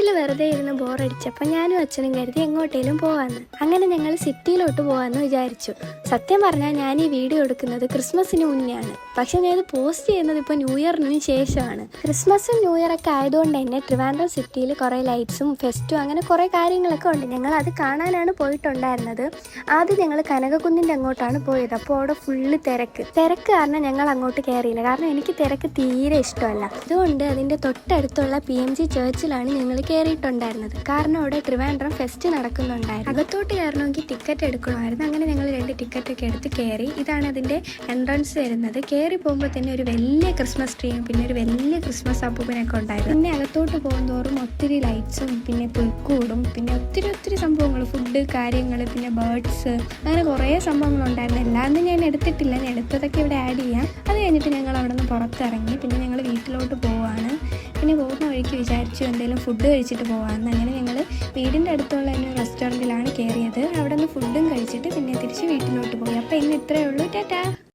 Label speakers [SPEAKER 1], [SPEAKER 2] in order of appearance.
[SPEAKER 1] വീട്ടിൽ വെറുതെ ഇരുന്ന് ബോറടിച്ചപ്പോൾ ഞാനും അച്ഛനും കരുതി എങ്ങോട്ടേലും പോകാമെന്ന്. അങ്ങനെ ഞങ്ങൾ സിറ്റിയിലോട്ട് പോകാമെന്ന് വിചാരിച്ചു. സത്യം പറഞ്ഞാൽ ഞാൻ ഈ വീഡിയോ എടുക്കുന്നത് ക്രിസ്മസിന് മുന്നെയാണ്. പക്ഷെ ഞാൻ ഇത് പോസ്റ്റ് ചെയ്യുന്നത് ഇപ്പോൾ ന്യൂ ഇയറിന് ശേഷമാണ്. ക്രിസ്മസും ന്യൂ ഇയറൊക്കെ ആയതുകൊണ്ട് തന്നെ ട്രിവാൻഡ്രം സിറ്റിയിൽ കുറേ ലൈറ്റ്സും ഫെസ്റ്റും അങ്ങനെ കുറേ കാര്യങ്ങളൊക്കെ ഉണ്ട്. ഞങ്ങൾ അത് കാണാനാണ് പോയിട്ടുണ്ടായിരുന്നത്. ആദ്യം ഞങ്ങൾ കനകക്കുന്നിൻ്റെ അങ്ങോട്ടാണ് പോയത്. അപ്പോൾ അവിടെ ഫുള്ള് തിരക്ക് കാരണം ഞങ്ങൾ അങ്ങോട്ട് കയറിയില്ല. കാരണം എനിക്ക് തിരക്ക് തീരെ ഇഷ്ടമല്ല. അതുകൊണ്ട് അതിൻ്റെ തൊട്ടടുത്തുള്ള PMG ചേർച്ചിലാണ് ഞങ്ങൾ കയറിയിട്ടുണ്ടായിരുന്നത്. കാരണം അവിടെ ട്രിവാൻഡ്രം ഫെസ്റ്റ് നടക്കുന്നുണ്ടായിരുന്നു. അകത്തോട്ട് കയറണമെങ്കിൽ ടിക്കറ്റ് എടുക്കണമായിരുന്നു. അങ്ങനെ ഞങ്ങൾ 2 ടിക്കറ്റൊക്കെ എടുത്ത് കയറി. ഇതാണ് അതിൻ്റെ എൻട്രൻസ് വരുന്നത്. കയറി പോകുമ്പോൾ തന്നെ ഒരു വലിയ ക്രിസ്മസ് ട്രീയും പിന്നെ ഒരു വലിയ ക്രിസ്മസ് അപ്പൂപ്പനൊക്കെ ഉണ്ടായിരുന്നു. പിന്നെ അകത്തോട്ട് പോകുന്തോറും ഒത്തിരി ലൈറ്റ്സും പിന്നെ പുൽക്കൂടും പിന്നെ ഒത്തിരി സംഭവങ്ങൾ, ഫുഡ് കാര്യങ്ങൾ, പിന്നെ ബേർഡ്സ്, അങ്ങനെ കുറേ സംഭവങ്ങളുണ്ടായിരുന്നു. എല്ലാം ഞാൻ എടുത്തിട്ടില്ല. ഞാൻ എടുത്തതൊക്കെ ഇവിടെ ആഡ് ചെയ്യാം. അത് കഴിഞ്ഞിട്ട് ഞങ്ങൾ അവിടെ നിന്ന് പുറത്തിറങ്ങി. പിന്നെ ഞങ്ങൾ വീട്ടിലോട്ട് പോവാണ്. പിന്നെ പോകുന്ന വഴിക്ക് വിചാരിച്ചു എന്തെങ്കിലും ഫുഡ് കഴിച്ചിട്ട് പോകാമെന്ന്. അങ്ങനെ ഞങ്ങൾ വീടിൻ്റെ അടുത്തുള്ള ഒരു റെസ്റ്റോറൻറ്റിലാണ് കയറിയത്. അവിടെ നിന്ന് ഫുഡും കഴിച്ചിട്ട് പിന്നെ തിരിച്ച് വീട്ടിലോട്ട് പോയി. അപ്പോൾ ഇന്ന് ഇത്രയേ ഉള്ളൂ. ടാറ്റാ.